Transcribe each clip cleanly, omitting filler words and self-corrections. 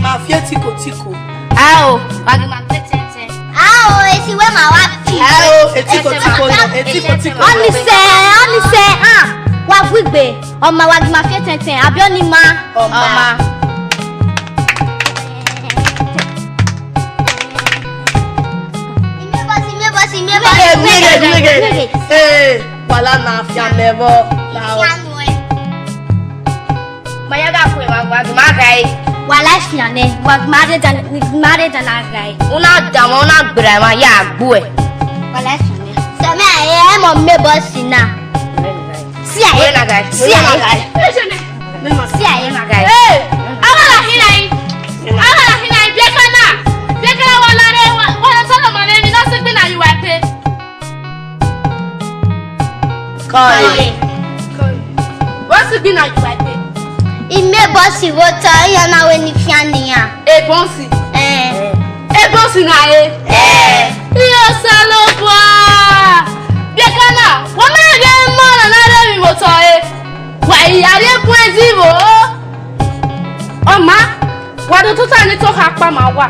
Mafia tiko. Ao, wagi mafia tete. Ao, esi we ma wapi. Ao, tiko. Oni se, wa gbigbe. Oma wagi mafia tete, abi oni ma. Oma. Wala na afia mevo. Mayaga kwe wagi magai. Wala fiane, wagi mare dan agai. Una jama una brema ya bue. Wala fiane. Seme aye mo mebo sina. Si aye nagai. Hey, awala hinai. Biekana wala sala maneni no sigbi na you wape. Koi. What's been na you wape? Ime bosi wota ya na we ni fiane ya. Ebonsi na e. Iyo salopwa. Biekana, wama ge mo na re mi moto e. Wa iyare kwezibo. Oma, wa do to tani to ha pa ma wa.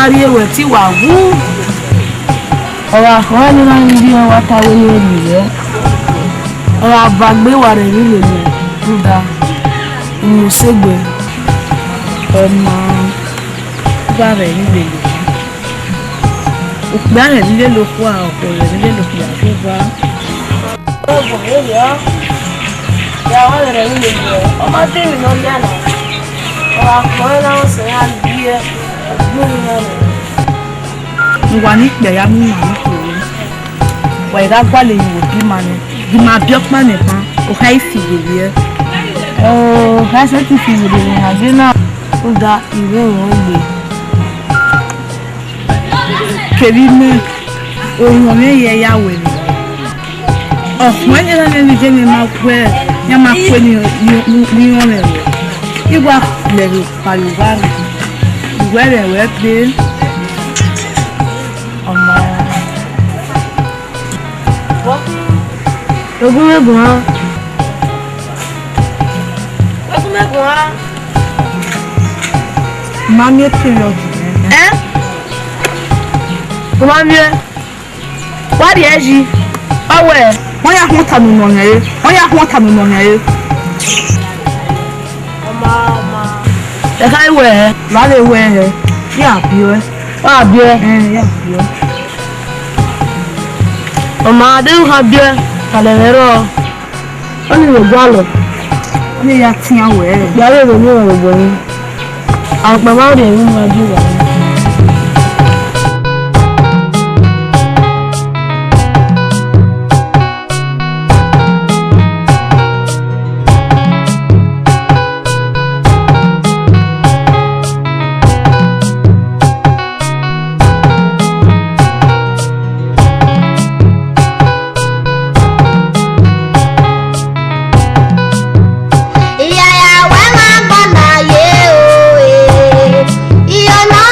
Ari ewe ti wa wu ora ko ni na ndi wa ta we ni re ora bagbe wa re ni le nda mo segbe ọmọ ba re ni le o gba re ni le lo ku a ọkọ re ni le lo ku a fi ba o bo ye ya wa re ni le o ma te mi no le ana ora ko na o se ya bi e ngwa ni pe ya mi ma ko wa ira gwa le wo bi ma ni di ma bi okpa ni pan o kai fi we ha se ti fi we ni ha bi na o da iwe o le keri ni o mo me ye ya we ni o mo ni na ni je ni ma kwe ya ma kwe ni o le igwa le pa yu ba ni wẹ́rẹ̀ wẹ́ pé ọmọ ogún mẹ́gùn á máa ní period ẹ́ tó bá ní ẹ́ wádìí ẹ́ yìí ọwọ́ ẹ̀ wọ́n yà kún tàmì mọ̀nyẹ̀ yé ẹ̀ka ìwẹ̀ ẹ̀ lálẹ́ ìwẹ̀ ẹ̀ yà bí ẹ yà bí ẹ ọmọ adéhùn ha bí ẹ kàlẹ̀ ẹ̀rọ ó ní ìrògbò àlọ́ ó ní ya tí a wẹ̀ ẹ̀ yàrá èrò ní ìrògbò yín àwọn pẹ̀lú àwọn èèyàn nínú ẹbí wà ní. Iya ya wa ma bona ye o e. Iyo na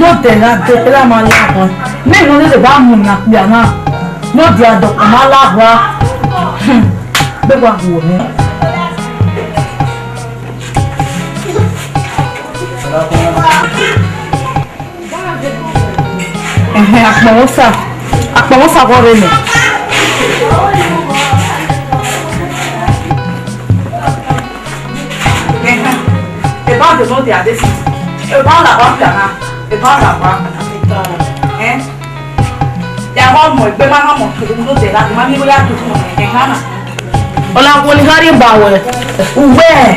no te la mala. Me no le vamos na piana. No dia do mala wa. Be wa wo ni. Akpamosa gore ni. Pas de monter à dessus. Je prends la banque là. Je prends la banque. Hein? Il y a un mot, je vais pas montrer le boulot de là. Je vais aller tout le monde. On a un gars de baoue. Ouais.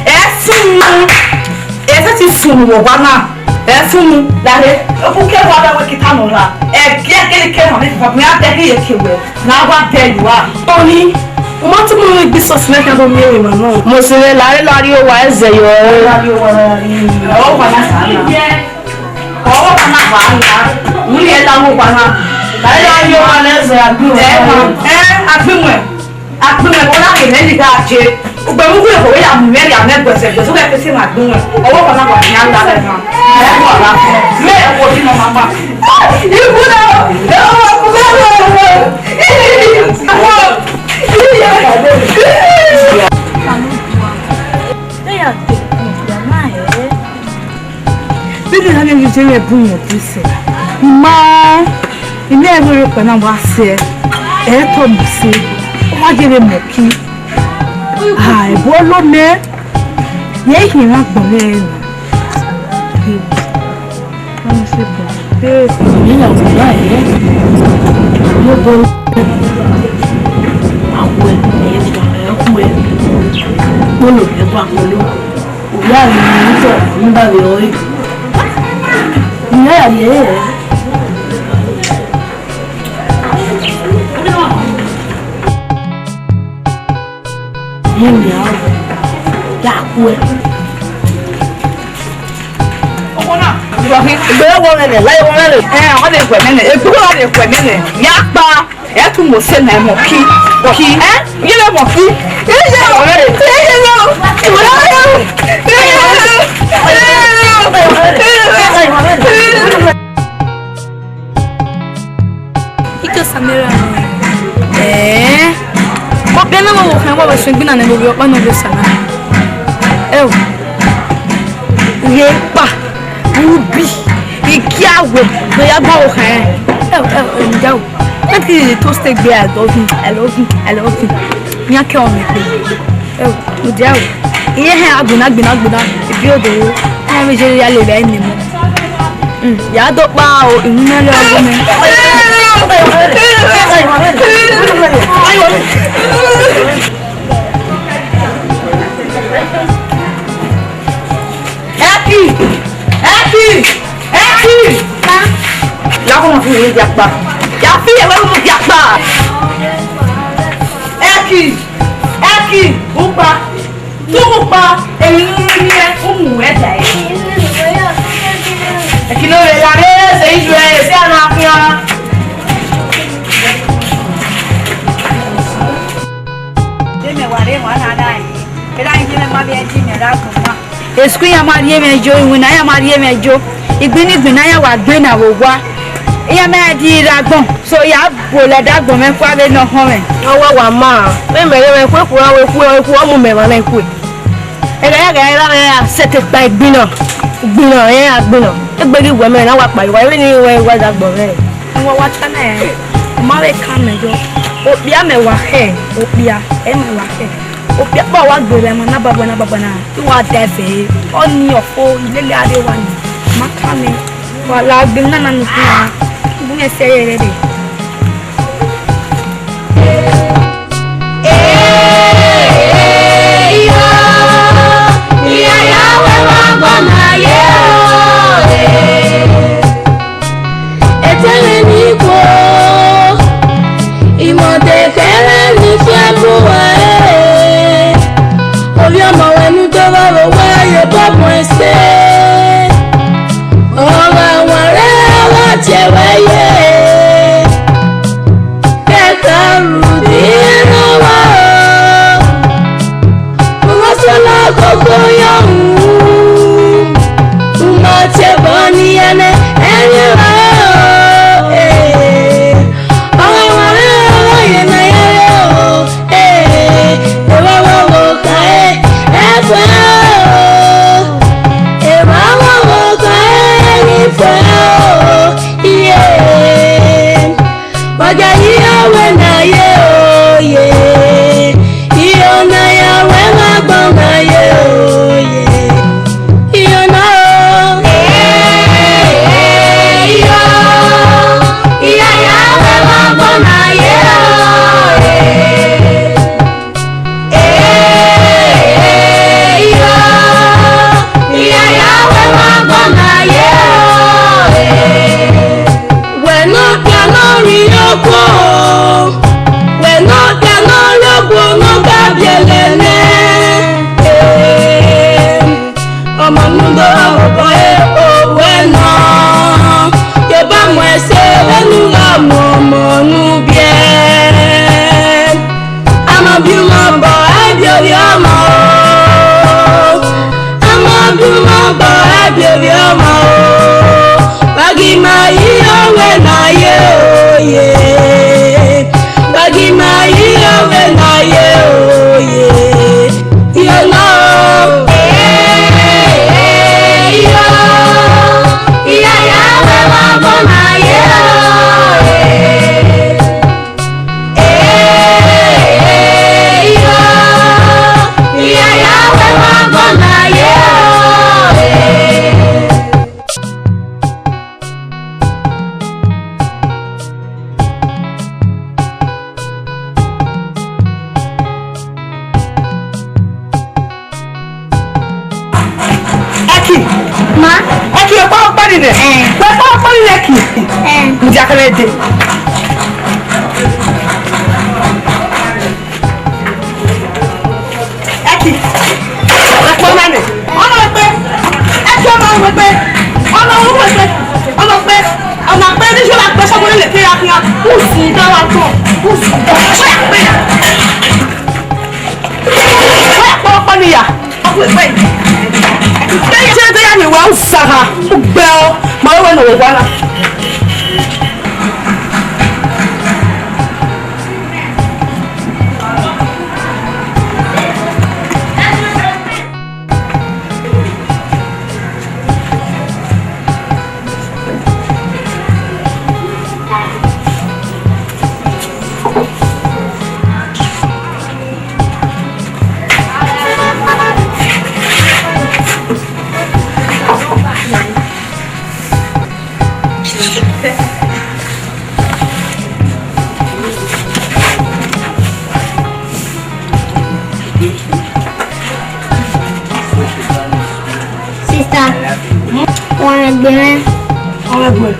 Et soum. Et ça c'est soum. Voilà. Et soum. D'aller. Pour qu'elle voit la qui t'a là. Et quelqu'un on est pas bien derrière qui ouais. Na va derrière. Tony. Mo ti mo gbe so sile kan do mi e mama mo se le lari o wa eze yo lari o wa lari o wa na sa na o wa na ba na mi e la mo pa na lari o wa na eze agbi agbi mo la ke ni ga je o gbe mo ko we ya mi me ya me gbese gbese o ke se ma gbin o wa na ba ni ala le na e ko la me e ko ti no mama ibu na e o ko Bíbí náà ní ìjẹ́ rẹ̀ bú yẹn bí sẹ́. Ìmọ̀ ilé ẹ̀rọ rẹ̀ pẹ̀lú àwọn àṣẹ ẹ̀ẹ́tọ̀ mọ̀ sí ọmọ jẹ́rẹ̀ mọ̀ kí. Àìbọ́ lónìí yẹ́ ìhìnrán gbọ̀nrẹ́ ẹ̀ nà. Wọ́n ṣe bọ̀ bẹ́ẹ̀ ìyàwó láyé ló bọ́ àwọn ẹ̀kú ẹ̀ polo ẹ̀kú àpolo òyà mi ní sọ̀rọ̀ nígbà rẹ̀ ọ̀rẹ́ ìyá àyè rẹ̀. Yín ni àwọn yà kú ẹ̀. Ìgbéyàwó rẹ̀ lẹ̀ láyé wọn rẹ̀ wọ́n lè pẹ̀ mẹ́lẹ̀ ègbúrò wọn lè pẹ̀ mẹ́lẹ̀ yà pa ẹ̀ tún mọ̀ sí ẹ̀ mọ̀ kí ẹ̀ yín lè mọ̀ kí yín lè mọ̀ rẹ̀ yín lè mọ̀ Ike Samira mo bẹ́ẹ̀ náà wọ̀ kàn wọ́n bẹ̀ sùn gbínà ní gbogbo ọ̀pá náà ló sànà yé pa rubi igi àwẹ̀ lóyá gbọ́ ọ̀hán ǹjẹ́ o láti tó ṣe gbé àlọ́fin ní akẹ́ ọ̀nà ìpè ǹjẹ́ o iye hẹ́ agbóná ibi òdò wo wọ́n mi ṣe yálé rẹ̀ ní mọ́ yàá tó pa ìmúnálẹ̀ ọgbọ́n mi. Lá vamos ver de apa. Já filha, vamos de apa. É aqui, upa. Tupa, ele é daí. É que não é lá, é isso é, é na minha. Deme guarde mana dai. Era ainda me mabia de me dar como. Escuia Maria me jo, Wina Maria me jo. Ìgbínigbìn náà yà wà gbé náà wò wá ìyá mẹ́rin di ìragbọ̀n so yà á bò lẹ́dàgbọ̀n mẹ́fọ́ abẹ́ náà hàn mẹ́. ọwọ́ wà máa mẹ́mẹ́rẹ́ mẹ́ kó ekura wọ ekú ọmú mẹ́wàá náà ekú ẹ̀. ẹ̀rọ yàgà yẹn lára yẹn àṣẹ̀tẹ̀ gba ìgbìnà yẹn àgbìnà ẹgbẹ́rì wẹ̀ mẹ́rin náà wà pa ìwà ìwé ni ìwà ìwà dàgbọ̀n rẹ̀. wọ́n wá tán náà yẹn ọmọwé ká mẹ́jọ òpìá mẹ́wàá hẹ̀ òpìá mẹ́wàá hẹ̀ òpìá pọ̀ wá gbèrè ẹ̀mọ́ nábàbọ̀ náà ìwà dẹ̀fẹ̀ ọ́ ní ọ̀fọ̀ ìlélẹ̀ adé wà ní. Makame wala gbina na nukuna bunye seyere de iya yawe wabona ye etele ni ko imode kere ni febuwa obi omo wenu to ro wa ye bobo ese ọ̀rọ̀ àwọn ọ̀rẹ́ wa jẹ̀wẹ́yẹ Oja iyo we na ye oye. Iyo na ya we ma gbon na ye oye. Iyo na o. Iyo. Iya ya we ma gbon na ye oye. Iyo. Iya ya we ma gbon na ye oye. We no piano rioko. We no piano logo no gabielene. Ọmọ nudo ọkọ epo wẹnà. Yorùbá mọ ẹsẹ̀ ẹnu ọmọ ọmọ nubie. Àmọ́ bí mo bọ̀ ẹbí orí ọmọ o. Àmọ́ bí mo bọ̀ ẹbí orí ọmọ o. Bagi máa yí òwe náà yé òye. Bagi máa yí òwe náà yé òye. Yóò náà o. Iyo. Iya ya we ma gbọ́ náà yé òye. Iyo. Iya ya we ma gbọ́ náà yé òye. Eki. Ma. Eki e pa pari ne. We pa pari ne ki. Njakale de. Eki. We pa mane. Ono pe. Eki o ma we pe. Ono wo we pe. Ono pe. Ono pe ni jo la pe so mo le pe ya kian. Usi da wa to. Usi da. So ya pe. We pa pari ya. We pe. Ṣé tó yá ni wọ́n ń sàkà gbẹ́ ọ máa wẹ̀ lọ́wọ́ wá náà. Sister. Wọ́n ẹgbẹ́ rẹ̀. Ọmọ ẹgbẹ́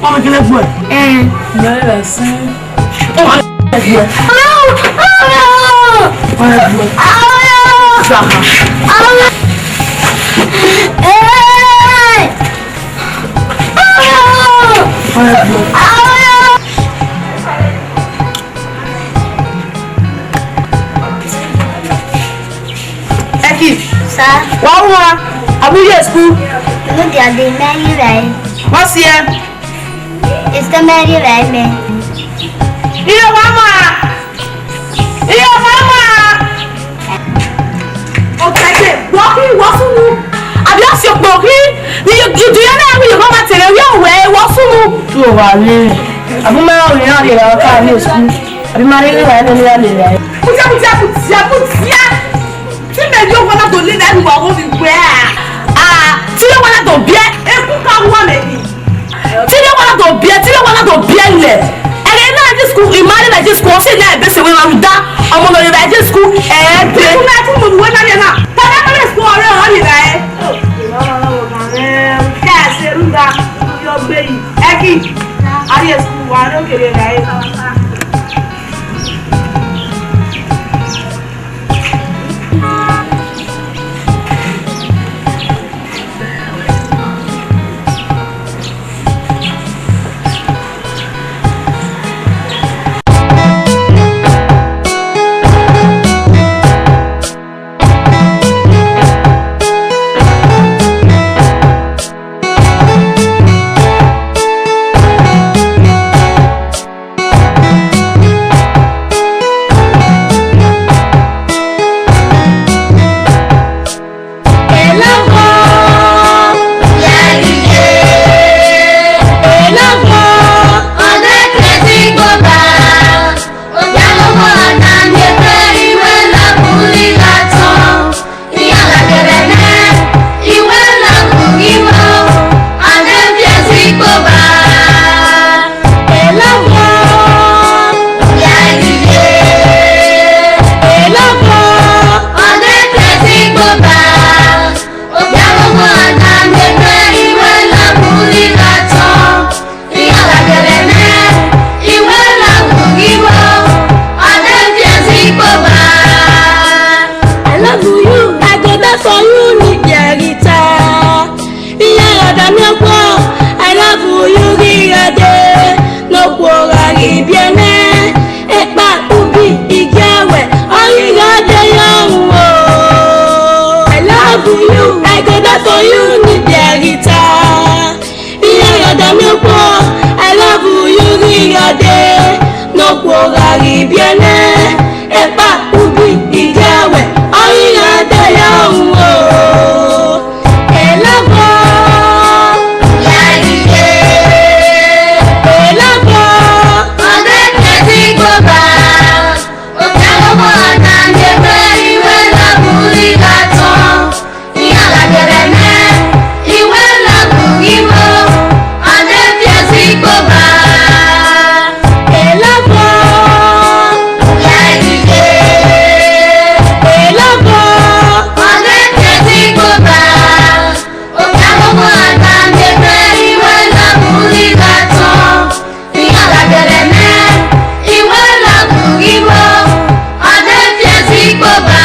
ọmọ kí lẹ́gbẹ́ ìyá rẹ̀ sí ọmọ ẹgbẹ́ sàkà. Eki. Sá. Wọ́n wá abúlé skul. Lóde àdé mẹ́rin rẹ̀. Wọ́n sì ẹ́. Èsì mẹ́rin rẹ̀ mẹ́. Iye wa mọ̀ á. Iye wa mọ̀ á. Ọ̀kẹ́kẹ́ gbọ́ kí wọ́n fún mu. Àbí ọ̀sẹ̀ pọ̀ kí ìdúyẹ́ náà wí ìkọ́ máa tẹ̀lé wí òwe wọ́n fún mu. Tí o wà lé àbí máa rìn náà lè ra ọkà ní ìsukú àbí máa rí ìwà ẹni ní àlè rẹ̀. Kútíá. Tí mẹ́jọ wọn náà tó lé náà ìwà wọn fi gbé à. Tí lé wọn náà tó bíẹ́ ekú ká wọ́n mẹ́ni. Tí lé wọn náà tó bíẹ́ lẹ̀. Ẹ̀rẹ́ náà ẹ̀jẹ̀ sukú ìmọ̀lẹ́ náà ẹ̀jẹ̀ sukú ọ̀sẹ̀ náà ẹ̀bẹ̀ sẹ̀wé máa ń dá ọmọ lọ́yẹ̀ náà ẹ̀jẹ̀ sukú ẹ̀ẹ́dẹ̀. Ẹ̀kú náà tún mọ̀ wọ́n náà yẹn náà. Tàbí ẹ̀kọ́lẹ̀ sukú ọ̀rẹ́ ọ̀hán yìí náà ẹ̀. Kẹ́ ẹ̀ ṣe rúdà yọ gbé yìí. Ẹ̀kí ayé sukú wà lókèrè náà ẹ̀. yode no kwogari biene epa ubi ijawe oyade yawo elabo yaide elabo ande kesi goba okawo na ndebe iwe la buri gato yala gerene iwe la bugiwo ande kesi goba elabo yaide elabo ande kesi goba okawo na ndebe iwe la buri gato yala gerene iwe la bugiwo ande kesi goba.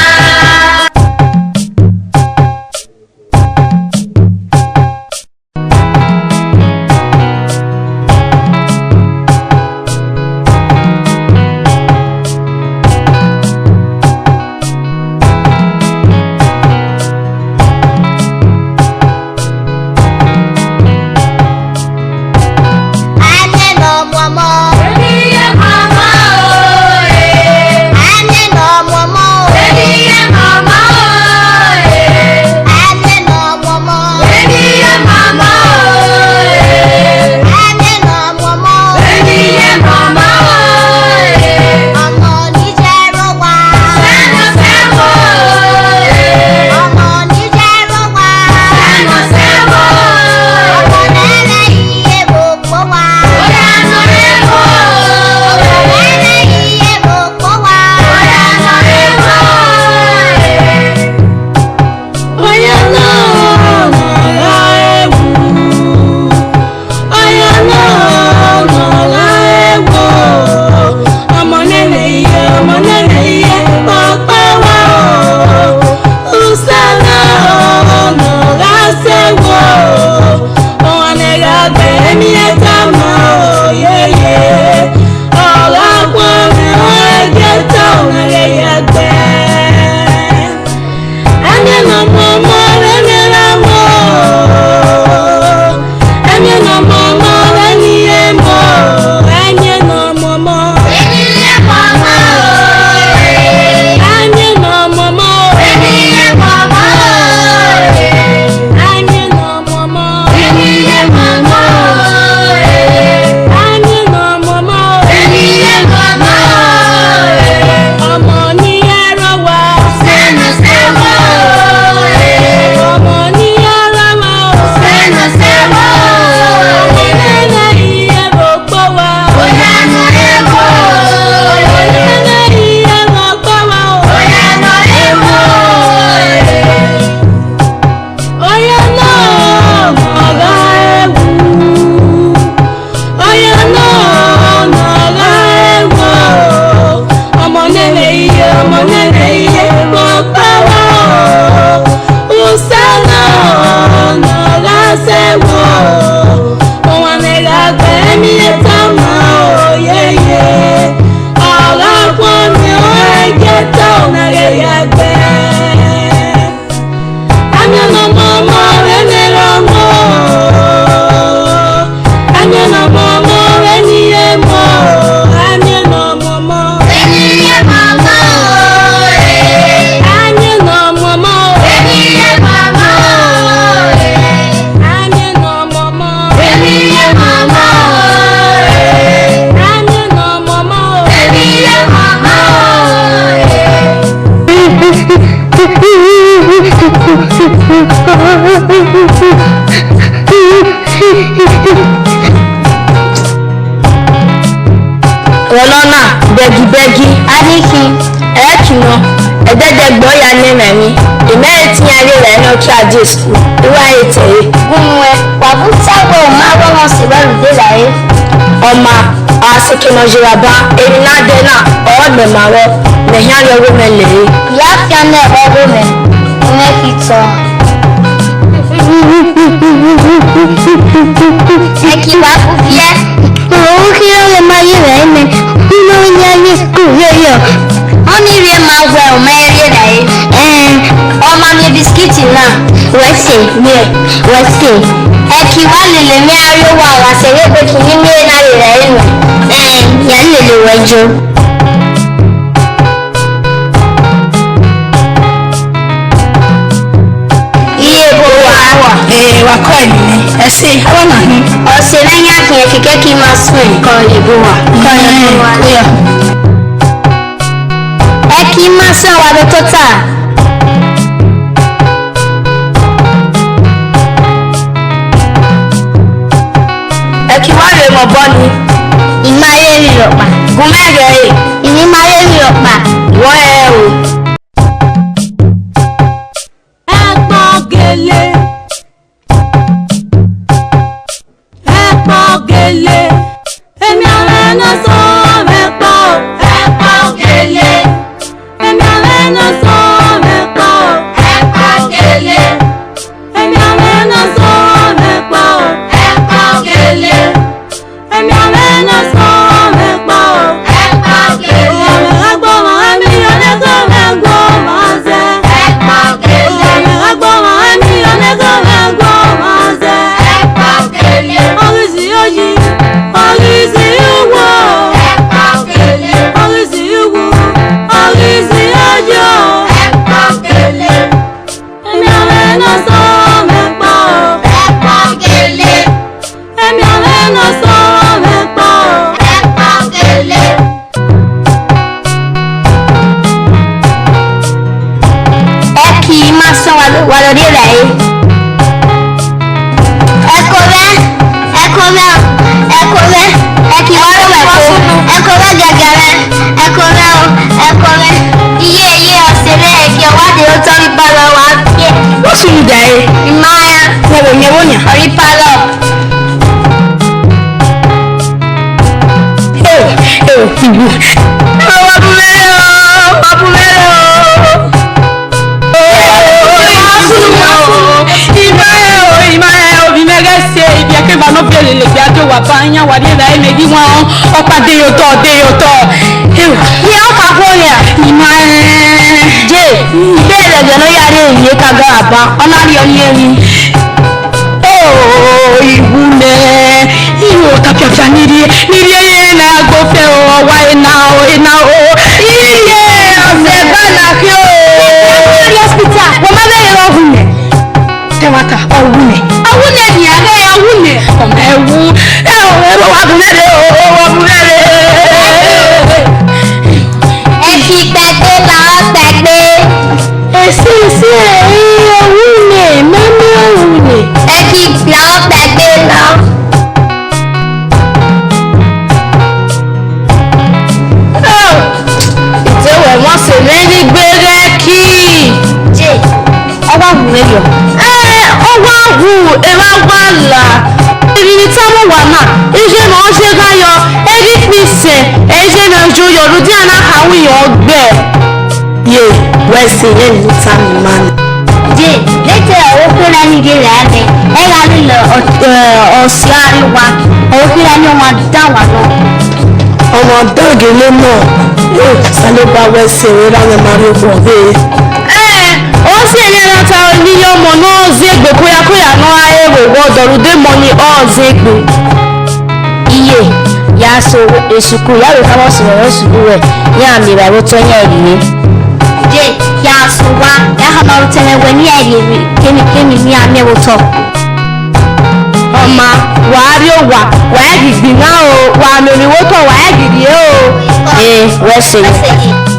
Rolona begi Adiki. ekino ededegbo ya nememi imeti yale la no charge school iwa eteye Gunwe. Wabutago mago mo sibaru de la e. oma asikino jiraba erinade na odme mawo mehyan yo mele Ya fiane ego me. Ime kito. Eki babu fie. Oh, kilo le maye la ime. Uno nyanye school yo yo. Oni re ma we o me re la e. Eh, O ma me bi bisikíìtì náà wẹ́sẹ̀ ẹ kí wá lèlè ní ariwo àwọn àṣẹyẹ pé kí ní mìíràn náà rẹ̀ ẹ̀rù yà ń lèlè wẹ́jọ́. iye bò wá wà kọ́ ẹ̀ nìyẹn ẹ̀sẹ̀ àwọn náà ní. ọ̀sẹ̀ lẹ́yìn àkìyàn kíkẹ́ kí n máa sún nǹkan lè bò wá ẹ kí n máa sún àwọn àdó tó tà. mọ̀ bọ́ ni. ìmáyé rí ọ̀pá. gun mẹ́rẹ̀ ẹ̀. ìnímáyé rí ọ̀pá. wọ́n ẹ o. ẹ̀pọ̀n gèlè. ẹ̀pọ̀n gèlè. èmi àwọn ẹ̀nà sọ mẹ́pọ̀. ẹ̀pọ̀n gèlè. èmi àwọn ẹ̀nà sọ mẹ́pọ̀. ẹ̀pọ̀n gèlè. èmi àwọn ẹ̀nà sọ mẹ́pọ̀. ẹ̀pọ̀n gèlè. èmi àwọn ẹ̀nà sọ mẹ́pọ̀. ẹ̀pọ̀n gèlè. ọ̀rẹ́ ẹgbọ́n wọn mi ọ̀nẹ́gọ́ mẹ́gbọ́ wọn ṣe. ẹ̀pọ̀n gèlè. ọ̀rẹ́ ẹgbọ́n wọn mi ọ̀nẹ́gọ́ mẹ́gbọ́ wọn ṣe. ẹ̀pọ̀n gèlè. oríṣi òyì oríṣi ìwọ. ẹ̀pọ̀n gèlè. oríṣi ìwọ oríṣi ọjọ́. ẹ̀pọ̀n gèlè. èmi àwọn ẹ̀nà sọ mẹ́pọ̀. ẹ̀pọ̀n gèlè. èmi àwọn ẹ̀nà sọ mẹ́pọ̀. ẹ̀pọ̀n gèlè. ẹ kì í máa sọ wà lórí rẹ̀ yìí. ẹ̀kọ́ rẹ̀ ẹ̀kọ́ rẹ̀ ẹ̀kọ́ rẹ̀ ẹ kì í wá lọ́wọ́ ẹ̀kọ́ rẹ̀ gẹ̀gẹ̀rẹ̀ ẹ̀kọ́ rẹ̀ o ẹ̀kọ́ rẹ̀ iye ọ̀sẹ̀ rẹ̀ ẹ̀kí ọ̀wádìí ó tọ́ nípa lọ wá gbé. ó sì ń dà ẹ́. ìmáyà nyẹ̀wò nyà. orí pálọ̀. ìbú. wà bú mẹ́rẹ̀ o wà bú mẹ́rẹ̀ o. no bele le bia do wa ba nya wa de la e me di won o pa de yo to ni o pa ko ya ni ma je bele de no ya re ye ka ga ba ona ri o ni eri oh ibune iyo ta pia ni ri ye na go fe o wa ina o iye o se ba na ki o hospital wo ma le ro hunne tewata o hunne ni aga ya hunne o me wu e wa bunere o wa bunere ẹ fi gbẹgbẹ làwọn gbẹgbẹ. esi o hunne mami o hunne ẹ fi làwọn gbẹgbẹ lọ. ìtẹ̀wẹ̀ wọ́n sì lẹ́ni gbére kí jẹ́ ọwọ́ hù ẹ̀yọ̀ ọwọ́ hù ẹ̀rọ wà là ìrìn tí wọ́n wà náà iṣẹ́ náà ṣe ká yọ ẹ̀rí pèsè ẹ̀ṣẹ̀ náà jó yọ̀rù tí àná àwọn èèyàn ọgbẹ́ yé wẹ́sẹ̀ yẹn ní tàmí máa ní. jẹ́ lẹ́tẹ̀ òkúra ní ìdí rẹ̀ ẹ̀ ẹ̀ yà lílọ ọ̀sẹ̀ àríwá òkúra ní wọn dá wà lọ. ọmọ dọ́gẹ̀lẹ́ náà yóò sálẹ̀ bá wẹ́sẹ̀ rẹ̀ láwọn máa rí pọ̀ bẹ́ẹ̀. ó sì ní ẹ̀rọ̀ta oníyẹ ọmọ náà zégbè kóyákóyá náà ẹ̀rọ ìwọ́dọ̀rùdé mọ́ ni ọ́ zégbè. iye yà á so èsùkú yàrá ìkáwọ́ sọ̀rọ̀ èsùkú rẹ̀ ní àmì ìràwọ̀ tó yẹ ìrìnnì. jẹ́ yà á so wá yà á máa tẹ̀lé wẹ̀ ní ẹ̀rí kémi ní àmì ẹ̀wọ̀ tọ̀. ọmọ wàá rí o wàá gidi náà o wàá mẹ́rin tọ̀ wàá gidi o. wẹ́sẹ̀ yìí. Yeah.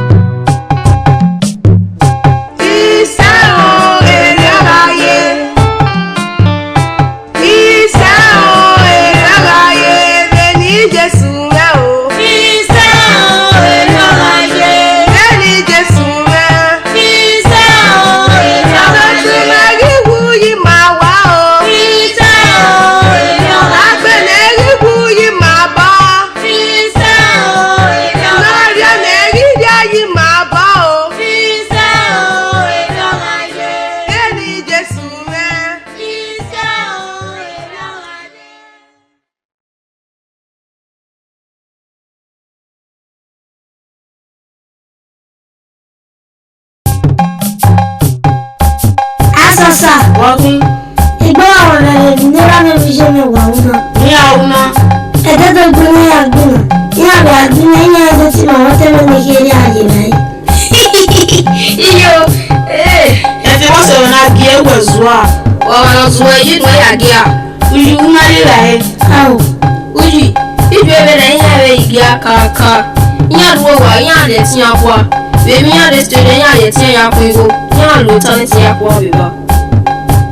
Sasa. Wọ́n Ìgbọ́ àwọn ọ̀rẹ́ mi ní rámi fi ṣe mi wà wúna. ní àwọn náà. Ẹ̀dẹ́ tó gbé ní àgbìnà. Ní àgbà àgbìnà ní ẹ̀dẹ́ tí màá wọ́n tẹ́lẹ̀ ní kiri àyè rẹ̀. Iyo. Ẹ ti wọ́n sọ̀rọ̀ náà gé ẹ̀wẹ̀ zuwa. Ọ̀rọ̀ zuwa yìí tó yà gí à. Uyi wúmárì rà ẹ́. Káwọ̀. Uji. Ibi ebe na ihe ebe igi aka. Ihe aduwo wa ihe a na-etinye akwa. Bèmi ihe a na-esitere ihe a na-etinye ya akwa ego. Ihe a na-ụtọ na-etinye akwa ọbịba.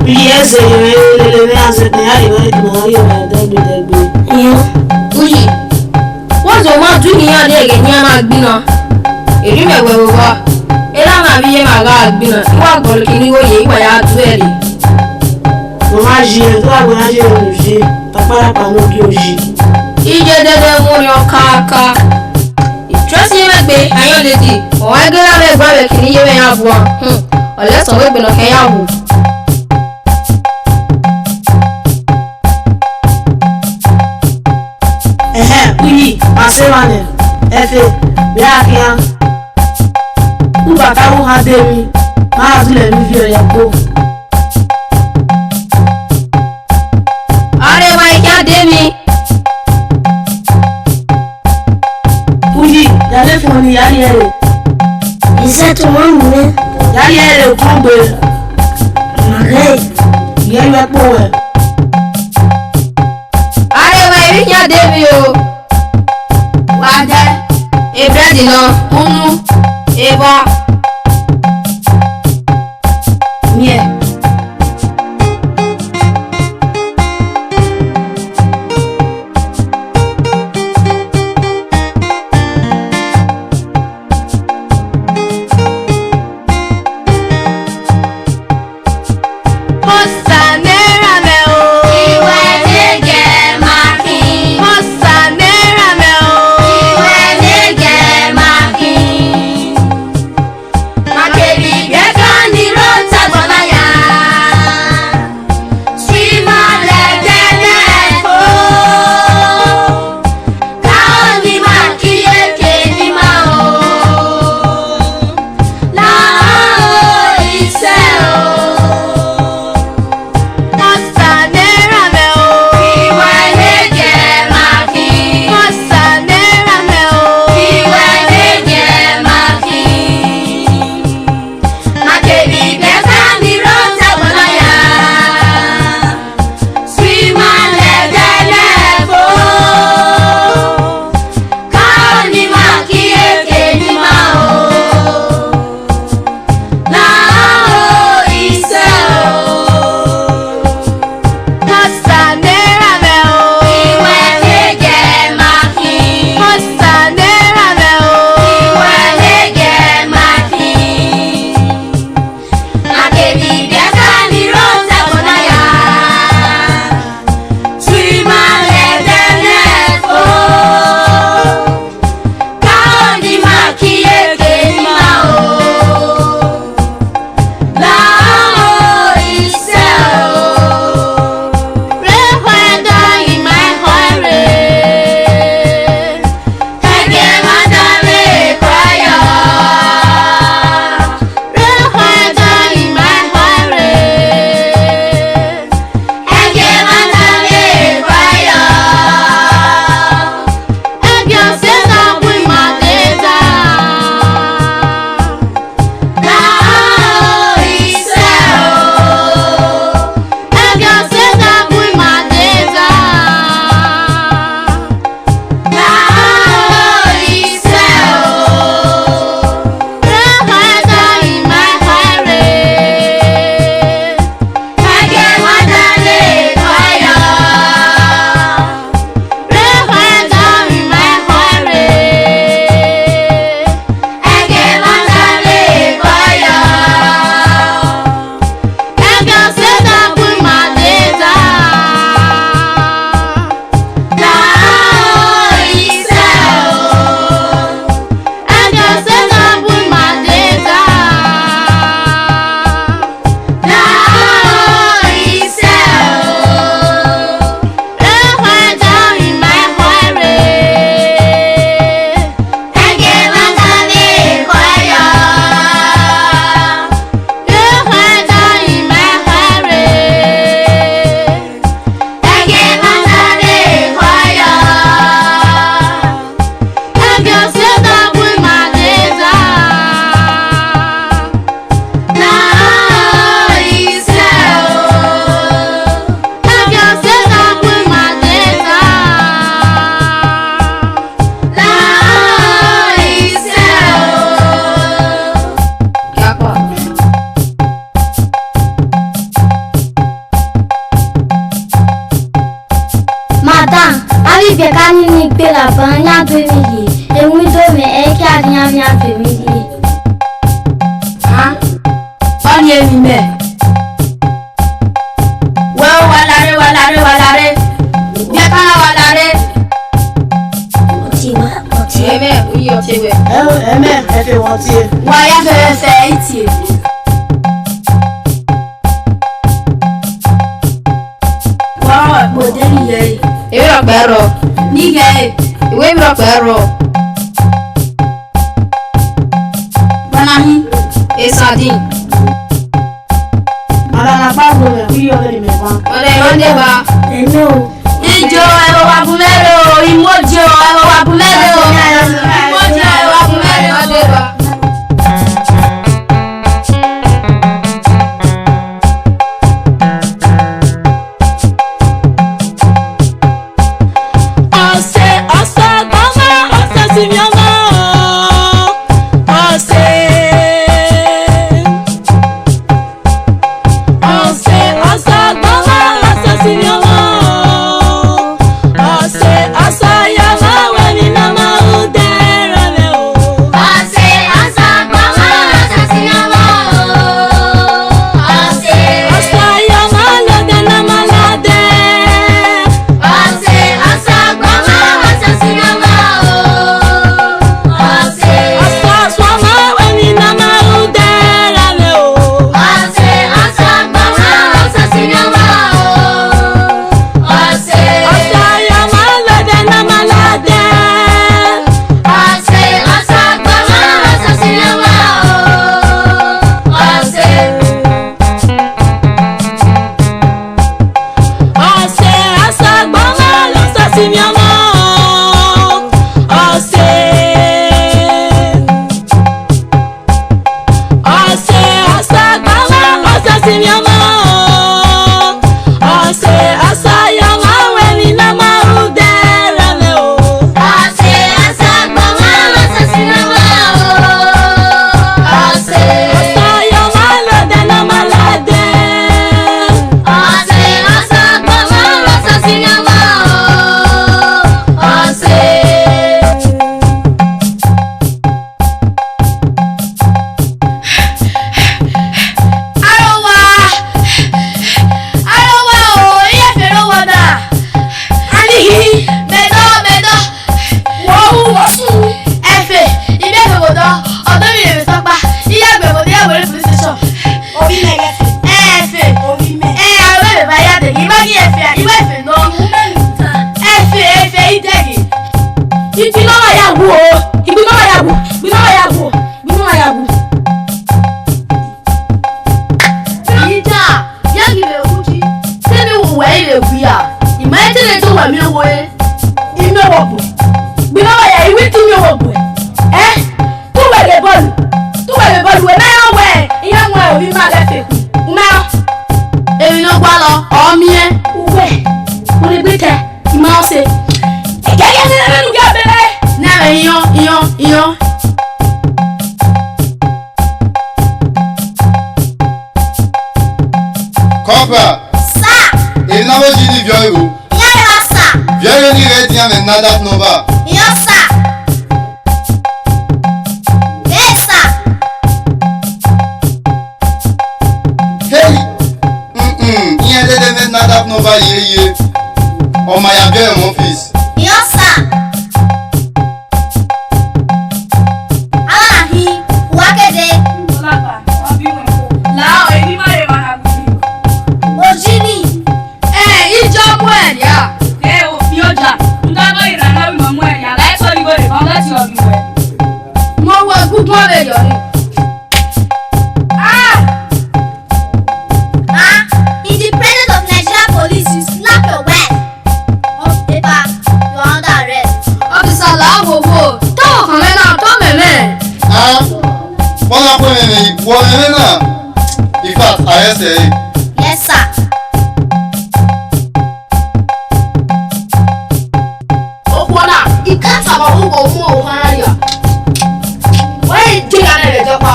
Uyi eze yẹrẹ lele ní azẹ̀tẹ̀ yá lè wọ́n ìdùnnú ayé rẹ̀ dẹ́gbẹ̀dẹ́gbẹ̀. Uji. Wọ́n zọ máa dún ihe a na-ege ihe a na-agbina. Èrí mẹ̀gbẹ̀ wọ́wọ́. Ela máa bí ihe máa ga agbina. Ìwà gbọ́dọ̀ kí ni ó yẹ ìwà ya dú ẹ̀rì. Màmá jí ẹ̀ tó àgbẹ̀ yá ṣe olùṣe apárapà lókè òṣì. Ije dede múri ọka aka. Ìtúrẹ́sì yẹn mẹ́gbẹ́ ayọ́ lédi. Ọ̀wọ́n ẹgbẹ́ lábẹ́ ẹgbẹ́ rẹ̀ kì ní yé wẹ́yà bù ọ́. Ọ̀lẹ́sọ̀ wẹ́gbẹ́ lọ kẹ́yà wù. Uyi àṣewànẹ̀ ẹ̀fẹ̀ bí àkíyá. Kúbàtà wọ́n ha dé mi máa tilẹ̀ mi fi ọ̀yà kó. Arẹwà ìkíá dé mi. Uyi yàrá fún ọ ní yàrá yẹn rẹ̀. Iṣẹ́ tó wọ́n mú mi. Yàrá yẹn rẹ̀ kún gbé. Màrẹ́. Ìyẹn yẹ pọ̀ wẹ̀. Arẹwà ìkíá dé mi o. Wà á jẹ́ ìbẹ́ẹ̀dì lọ, kúnú, ìbọn. Miẹ̀. Makeri, get on the road, Tagbonaya. Nyamia Pemidi. On ye me. Well, walare. Yakana walare. Amen. We are taking. Amen. Everyone here. Why are they saying? Wow, modern day. You're a barrel. Nigga, we're a barrel. Banahi, a sardine. Madame Pablo, we already met one. Whatever. No. Ijo ewo wabumero, imojo ewo wabumero. Imojo ewo wabumero odeba. Nada nova. Yosa. Essa. Hey. Il y a des nada nova yé. On m'a bien mon fils. Yosa. Alahi. Wakede. La ebi ma re ma Ojini. Ijo mo ya. O fi oja. Ndago irana wi mo ya. Lai so ni go re kon lati obi we. Mo wo good mo be yo ni. In the presence of Nigeria police, you slap your wife. On paper, you are under arrest. Officer la wo to kan me na to meme. Bona ko meme, wo meme na. In fact, arrest her. Yes, sir. Okwana, ikata ba wo go mu o han ya. Why je ga na le jopa?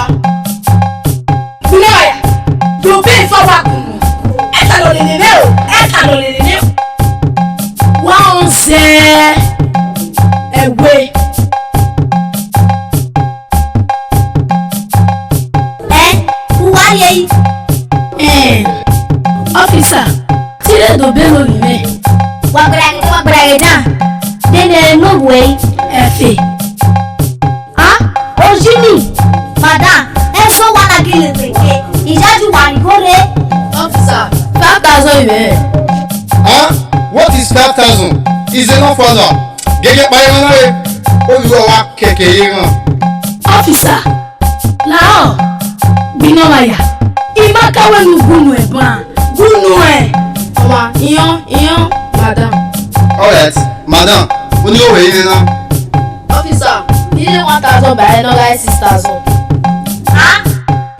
Buya. Do be for wa kun. Eta lo le ne o. Eta lo le ne. Wa on se ewe. baby. Huh? What is 5,000? Is enough for now. Gẹ́gẹ́ parí wọn náà olùwọ́ wa kẹ̀kẹ́ yìí hàn. Ọ́fíìsà làọ́ gbiná wáyà ìmá káwé nu gúnú ẹ̀ bọ́n gúnú ẹ̀. ọ̀wà ìyán madam. Alright, madam oníwòwé yìí nínú. Ọ́fíìsà ilé 1,000 bàyẹ̀ náà láì 6,000.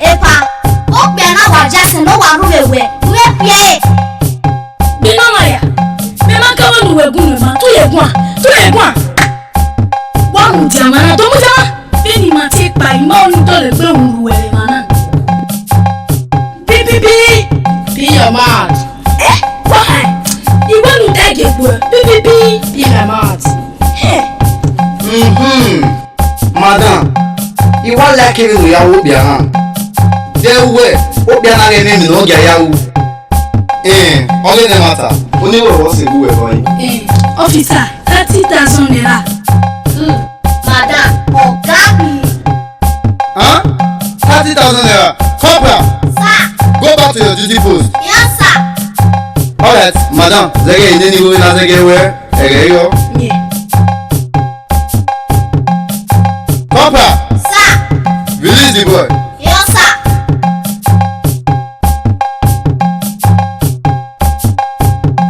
Epa, ó pè náà wà jásìn ló wà rúwèwè wé pè. gbiná wáyà mímá káwé nu wẹ̀ gúnú ẹ̀ máa tó yẹ gún à. wọ́n mú ti àmàlà tó mú jáwá bí ni màá ti pa ìmọ̀ ohun tó lè gbé òun rú ẹ̀rẹ̀ màá náà. pípípí. be your mouth. why? ìwé nu dẹ́gẹ̀ gbọ́ pípípí. be my mouth. Madam, ìwọ lẹ́kìrì ìyàwó bìà hàn. Dẹ́wẹ́ ó bìà náà rẹ̀ nínú ọjà yàwó. Ọlẹ́ ní mata, oníwòwò sì wú ẹ̀fọ́ yìí. Ọ́fíìsà 30,000 naira. Madam, ọ̀gá mi. 30,000 naira. Corporal, Sir. go back to your duty post. Yes, sir. Alright, madam, zẹ́gẹ̀ ìdí ní ìwé náà zẹ́gẹ̀ wẹ́ ẹ̀rẹ̀ yọ. Corporal, Sir. release the boy. Yes, sir.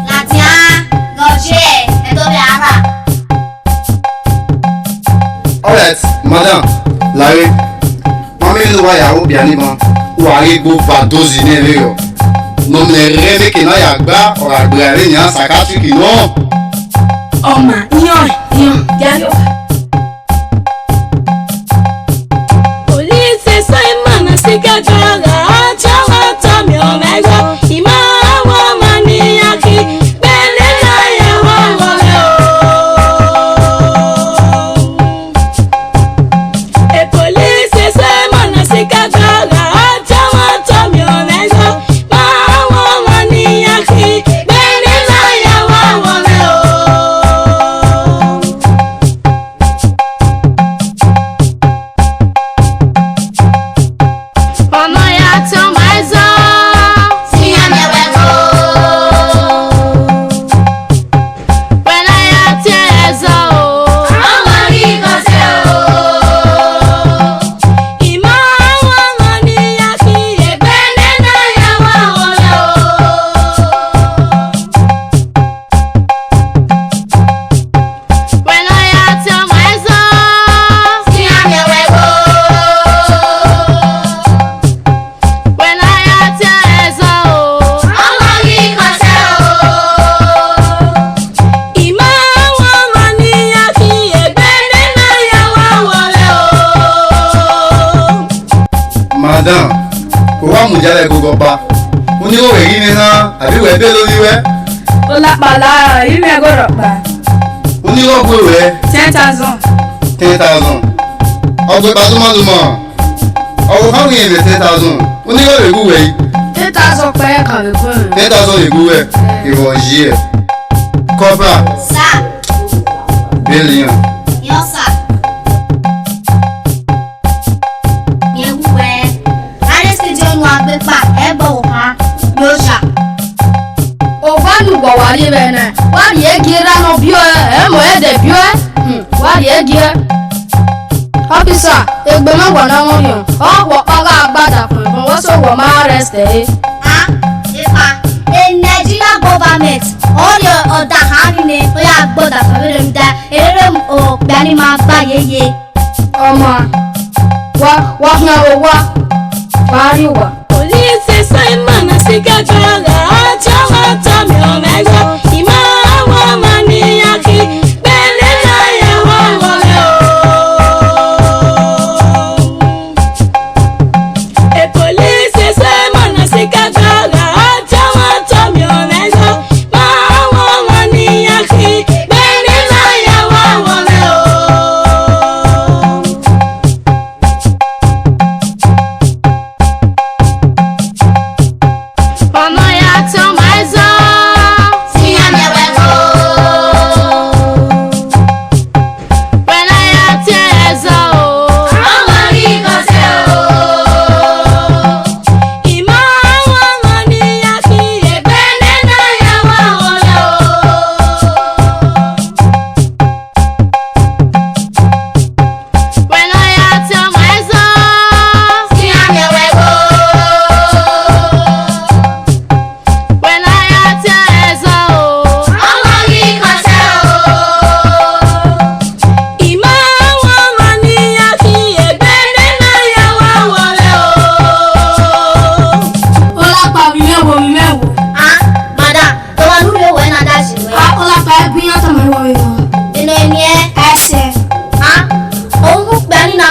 Latia, lọ́jẹ́ ẹ̀dọ́bẹ̀ ara. Alright, madam, láre, wọ́n mi ló wá ìyàwó bìà níbọn, wà á rí gbogbo àdózì ní ẹ̀rẹ́ yọ. Nọmìnà rẹ̀ mékè náà yà gbá ọ̀rọ̀ àgbẹ̀ rẹ̀ ní àsàkátìkì náà. ọmọ ìyàn jáde. Polisi Simon Sikajara Chama Tommy Omega Imawa Maniaki Belena Yawa Wale E Polisi Simon Sikajara Chama Tommy Omega Imawa Maniaki Belena Yawa Wale ọ̀nà ya tó máa zọ́. Sí àmẹ́wẹ̀ kó. pẹ̀lú ya tí ẹ zọ́ o. Ọmọ rí kọ́sẹ́ o. pẹ̀lú ya tó máa zọ́. Sí àmẹ́wẹ̀ kó. pẹ̀lú ya tí ẹ zọ́ o. Ọmọ rí kọ́sẹ́ o. Madam, kò wá mùjálẹ̀ gbogbo pa. Oníwòwò yìí ni hàn àbí wẹ̀ bẹ́ẹ̀ lórí wẹ́. ó lápá lára ìlú ẹ̀ gbọ́dọ̀ pa Oníwòwò wẹ̀ 10,000. 10,000. Ọgbẹ́ pàtúmọ̀lùmọ̀. Ọ̀wọ̀ fáwọn èèyàn lè 10,000. Oníwòwò ìwú wẹ̀ yìí. 10,000 pẹ́ kàwé kọ́ ẹ̀. 10,000 ìwú wẹ̀. Ìwọ̀ yìí ẹ̀. Corporal, Sir. bẹ́ẹ̀lì yàn. Yes, sir. Yewuwe. Arẹ́sì tí ó nu agbépa ẹ̀ bọ̀ wá lóṣà. òfàlùgbọ̀ wà ní bẹ́ẹ̀ náà wà ní egi ránà bí ọ ẹ̀ mọ̀ ẹ̀ dẹ̀ bí ọ wà ní egi ẹ̀. ọ́fíìsà ègbè mọ́gbọ̀n náà wọ́n yàn ọ̀pọ̀ ọ̀gá àgbàdà fún ìfún wọ́n sọ̀wọ́ máa rẹ̀ ṣẹ̀. Ipa. The Nigeria government ọ̀rẹ́ ọ̀dà hàní ni ó yà gbọ́dọ̀ fẹ́rẹ́ mi dá eré ògbẹ́ni máa bá yeye. ọmọ wa hàn ó wá parí wà. Polisi Simon Sikajara Chama Tommy Omega Imawa Maniaki Belena Yawa Wale E Polisi Simon Sikajara Chama Tommy Omega Imawa Maniaki Belena Yawa Wale ọ̀nà ya tó máa zọ́. Sí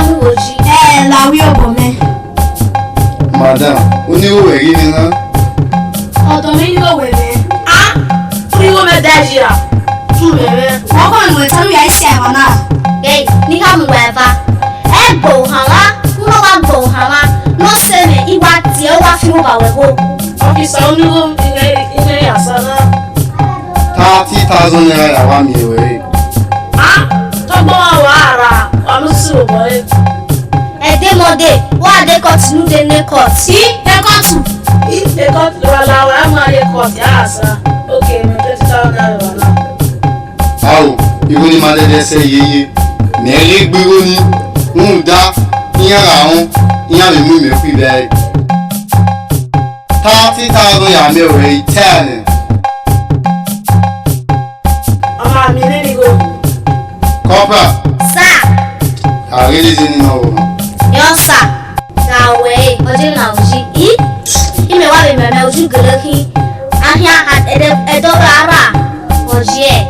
mú òjì. Làwí ọ̀bọ̀ mẹ́. Madam, oníwò ẹ̀rí ni ná. Ọ̀dọ̀ mi ní òwe mẹ́. Oníwò mẹ́ dájì à. Tún bẹ̀rẹ̀. Wọ́n kàn ìwé tán yà ṣe ẹ̀wọ̀n náà. Ẹ ní ká mú wẹ̀ fa. Ẹ gbò hàn wá, ń lọ́ wá gbò hàn wá. Lọ́sẹ̀ mi ìwà tí ó wá fi mú bàwẹ̀ bò. Ọ́fíìsì oníwò ilé àṣà náà. 30,000 naira yàwá mi ìwé. Tọ́gbọ́n wa wà á ra ọ̀nù sí òbọ̀lẹ́. Ẹ̀dẹ́mọdé wọ́n adé kọ́ọ̀tù ní dé ní kọ́ọ̀tù. Sí ẹ̀kọ́tù. Ẹ̀kọ́tù lọ́wọ́ làwọn ẹ̀ máa yẹ kọ́ọ̀tù yà àṣà. Ókè mi 20,000 naira wà náà. Awo, ìwé ni máa dẹ́dẹ́ sẹ́ yeye. Mẹ́rin gbéró ní ń dá ìyẹn ra wọn, ìyẹn lè mú mi fún ibẹ̀. 30,000 yà mí ìwé 10. Ọmọ mi ní nìgò. Kọ́pà, Sá àrídìí nínú ọ̀rọ̀. yọ sá na wẹ̀ ọdún náà òjì. Ìmẹ̀ wá bẹ̀ mẹ̀mẹ̀ ojú gèlè kí ahịa ẹ̀dọ́rọ̀ ara ọ̀jì ẹ̀.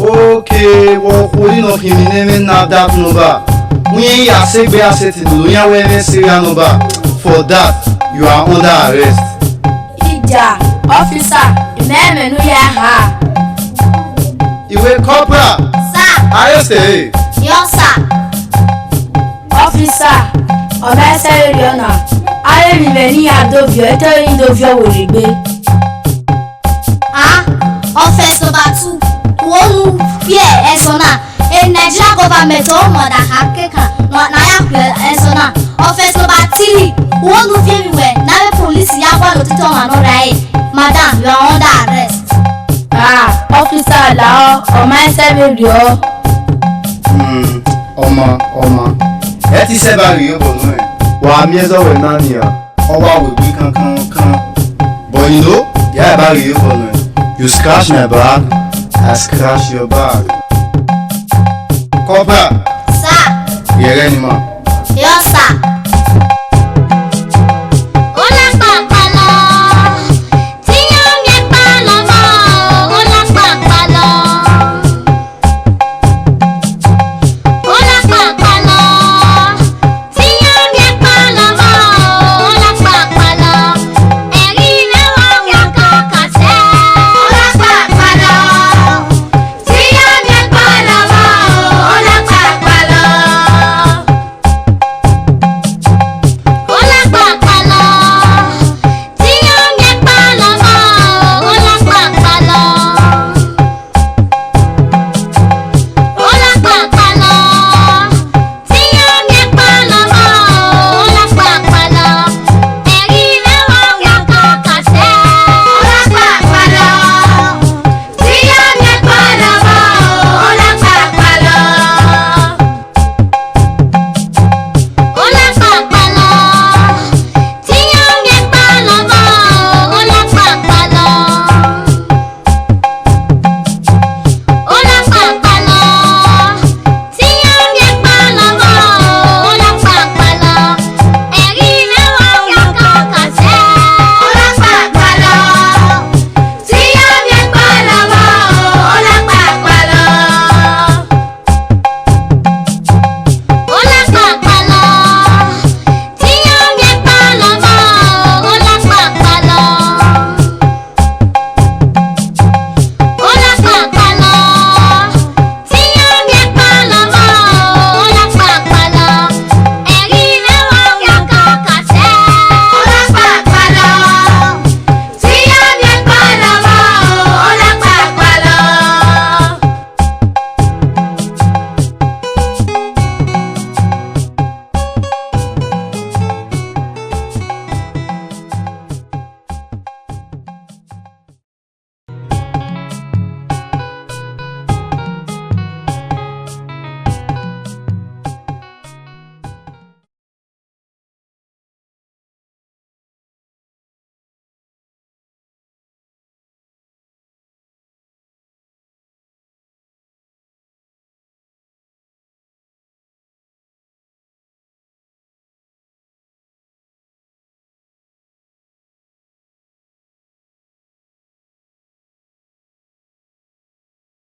Okay, wọ́n kò ní lọ kìíní ní NAFDAC number. When you say be asset, do you have any serial number? For that, you are under arrest. Ìjà ọ́fíìsà ìmẹ́ẹ̀mẹ́nu yẹ ha. Ìwé corporal. Sá Arrest ẹ̀. yọ sá. Ọ́fíìsà ọ̀bẹ ẹsẹ̀ rí ọ̀nà. Ayélujára ní àdófìọ́ ètò ìdófìọ́ wòlé gbé. Offense number 2. Wọ́n fi ẹ̀sùn náà. Nigeria government ó mọ̀dà àkẹ́kàn náà pẹ̀ ẹ̀sùn náà. Offense number 3. Wọ́n fi ẹ̀wẹ̀ náà police yà wà lótìtọ́ wọn lọ́ra ẹ̀. Madam, you are under arrest. Ọ́fíìsà làwọn ọmọ ẹsẹ̀ rí ọ. Ọmọ. Ẹ ti sẹ́bà rí yóò bọ̀ náà ẹ̀. Wà á mi ẹ̀zọ́ wẹ̀ náà nìyà. Ọwọ́ àwògbé kankan. But you know, yà ẹ̀ bá rí yóò bọ̀ náà ẹ̀. You scratch my back, I scratch your back. Corporal. Sá Yẹ̀rẹ́ ni ma. yọ